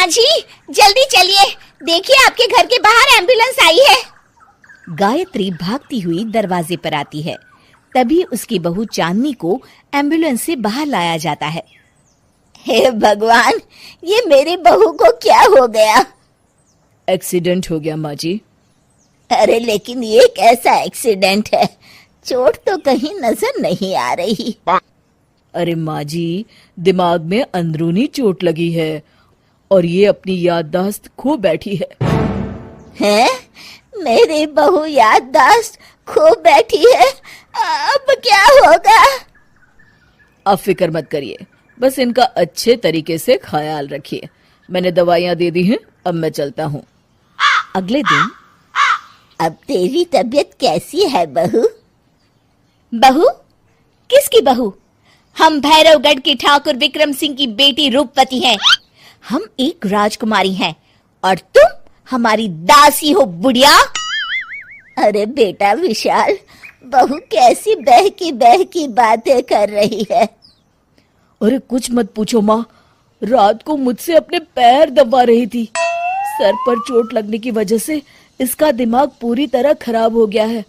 जी जल्दी चलिए, देखिए आपके घर के बाहर एम्बुलेंस आई है। गायत्री भागती हुई दरवाजे पर आती है। तभी उसकी बहू चांदनी को एम्बुलेंस से बाहर लाया जाता है। हे भगवान, ये मेरी बहू को क्या हो गया? एक्सीडेंट हो गया माँ जी। अरे लेकिन ये कैसा एक्सीडेंट है? चोट तो कहीं नजर नहीं आ रही। अरे माँ जी, दिमाग में अंदरूनी चोट लगी है और ये अपनी याददाश्त खो बैठी है। हैं? मेरी बहू याददाश्त खो बैठी है, अब क्या होगा? आप फिक्र मत करिए, बस इनका अच्छे तरीके से ख्याल रखिए। मैंने दवाइयाँ दे दी हैं, अब मैं चलता हूँ। अगले दिन, अब तेरी तबीयत कैसी है बहू? बहू? किसकी बहू? हम भैरवगढ़ के ठाकुर विक्रम सिंह की बेटी रूपवती हैं। हम एक राजकुमारी हैं और तुम हमारी दासी हो बुढ़िया। अरे बेटा विशाल, बहू कैसी बहकी बातें कर रही है। अरे कुछ मत पूछो माँ, रात को मुझसे अपने पैर दबा रही थी। सर पर चोट लगने की वजह से इसका दिमाग पूरी तरह खराब हो गया है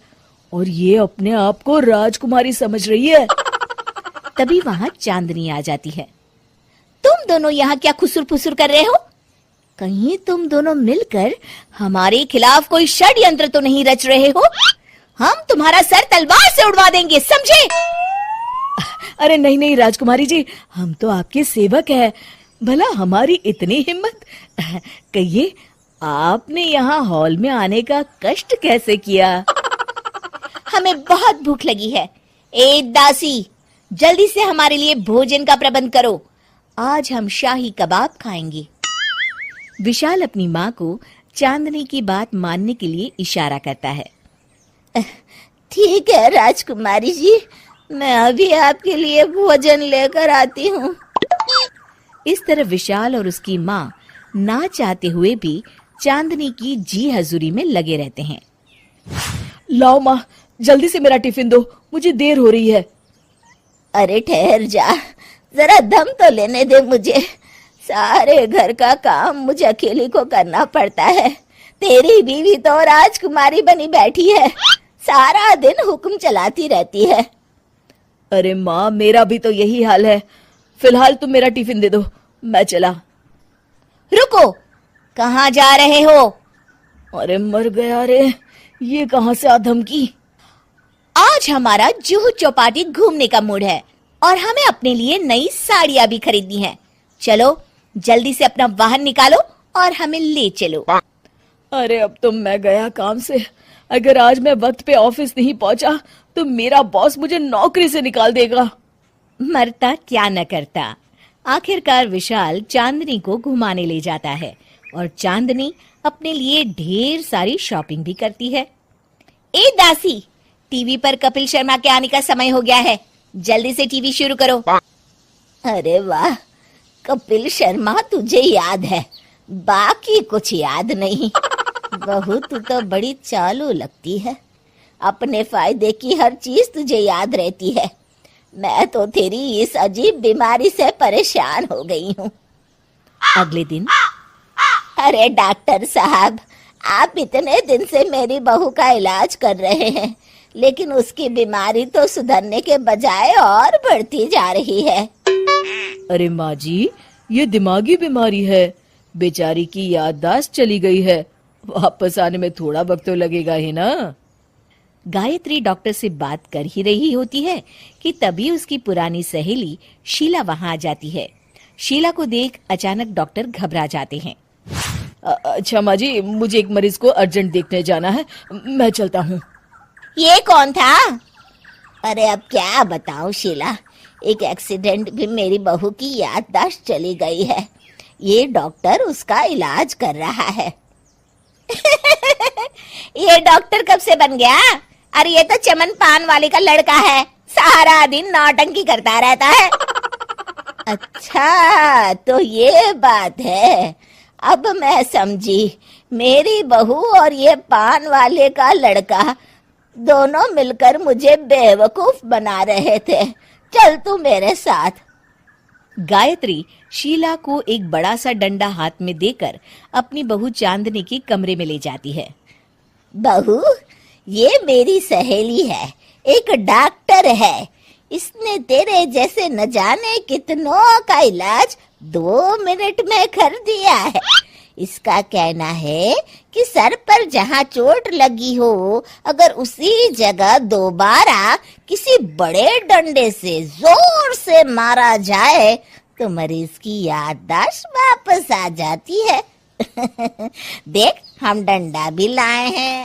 और ये अपने आप को राजकुमारी समझ रही है। तभी वहां चांदनी आ जाती है। तुम दोनों यहाँ क्या खुसुर फुसुर कर रहे हो? कहीं तुम दोनों मिलकर हमारे खिलाफ कोई षड्यंत्र तो नहीं रच रहे हो? हम तुम्हारा सर तलवार से उड़वा देंगे, समझे? अरे नहीं नहीं राजकुमारी जी, हम तो आपके सेवक हैं। भला हमारी इतनी हिम्मत? कहिए, आपने यहाँ हॉल में आने का कष्ट कैसे किया? हमें बहुत भूख लगी है। ए दासी, जल्दी से हमारे लिए भोजन का प्रबंध करो। आज हम शाही कबाब खाएंगे। विशाल अपनी माँ को चांदनी की बात मानने के लिए इशारा करता है। ठीक है राजकुमारी जी, मैं अभी आपके लिए भोजन लेकर आती हूँ। इस तरह विशाल और उसकी माँ ना चाहते हुए भी चांदनी की जी हजूरी में लगे रहते हैं। लाओ माँ, जल्दी से मेरा टिफिन दो, मुझे देर हो रही है। अरे ठहर जा, जरा दम तो लेने दे मुझे। सारे घर का काम मुझे अकेली को करना पड़ता है। तेरी बीवी तो राजकुमारी बनी बैठी है, सारा दिन हुक्म चलाती रहती है। अरे माँ, मेरा भी तो यही हाल है। फिलहाल तुम मेरा टिफिन दे दो, मैं चला। रुको, कहाँ जा रहे हो? अरे मर गया रे, ये कहाँ से आ धमकी? आज हमारा जुहू चौपाटी घूमने का मूड है और हमें अपने लिए नई साड़ियाँ भी खरीदनी है। चलो जल्दी से अपना वाहन निकालो और हमें ले चलो। अरे अब तो मैं गया काम से। अगर आज मैं वक्त पे ऑफिस नहीं पहुंचा तो मेरा बॉस मुझे नौकरी से निकाल देगा। मरता क्या न करता। आखिरकार विशाल चांदनी को घुमाने ले जाता है और चांदनी अपने लिए ढेर सारी शॉपिंग भी करती है। ए दासी, टीवी पर कपिल शर्मा के आने का समय हो गया है, जल्दी से टीवी शुरू करो। अरे वाह, कपिल शर्मा तुझे याद है, बाकी कुछ याद नहीं। बहू तू तो बड़ी चालू लगती है, अपने फायदे की हर चीज तुझे याद रहती है। मैं तो तेरी इस अजीब बीमारी से परेशान हो गई हूँ। अगले दिन, अरे डॉक्टर साहब, आप इतने दिन से मेरी बहू का इलाज कर रहे हैं, लेकिन उसकी बीमारी तो सुधरने के बजाय और बढ़ती जा रही है। अरे माँ जी, ये दिमागी बीमारी है, बेचारी की याददाश्त चली गई है, वापस आने में थोड़ा वक्त तो लगेगा ही ना। गायत्री डॉक्टर से बात कर ही रही होती है कि तभी उसकी पुरानी सहेली शीला वहां आ जाती है। शीला को देख अचानक डॉक्टर घबरा जाते हैं। अच्छा माँ जी, मुझे एक मरीज को अर्जेंट देखने जाना है, मैं चलता हूँ। ये कौन था? अरे अब क्या बताऊं शीला, एक एक्सीडेंट भी मेरी बहू की याददाश्त चली गई है। ये डॉक्टर उसका इलाज कर रहा है। ये डॉक्टर कब से बन गया? अरे ये तो चमन पान वाले का लड़का है, सारा दिन नौटंकी करता रहता है। अच्छा तो ये बात है, अब मैं समझी। मेरी बहू और ये पान वाले का लड़का दोनों मिलकर मुझे बेवकूफ बना रहे थे। चल तू मेरे साथ। गायत्री शीला को एक बड़ा सा डंडा हाथ में देकर अपनी बहू चांदनी के कमरे में ले जाती है। बहू, ये मेरी सहेली है, एक डॉक्टर है। इसने तेरे जैसे न जाने कितनों का इलाज 2 मिनट में कर दिया है। इसका कहना है कि सर पर जहाँ चोट लगी हो, अगर उसी जगह दोबारा किसी बड़े डंडे से जोर से मारा जाए तो मरीज की याददाश्त वापस आ जाती है। देख, हम डंडा भी लाए हैं।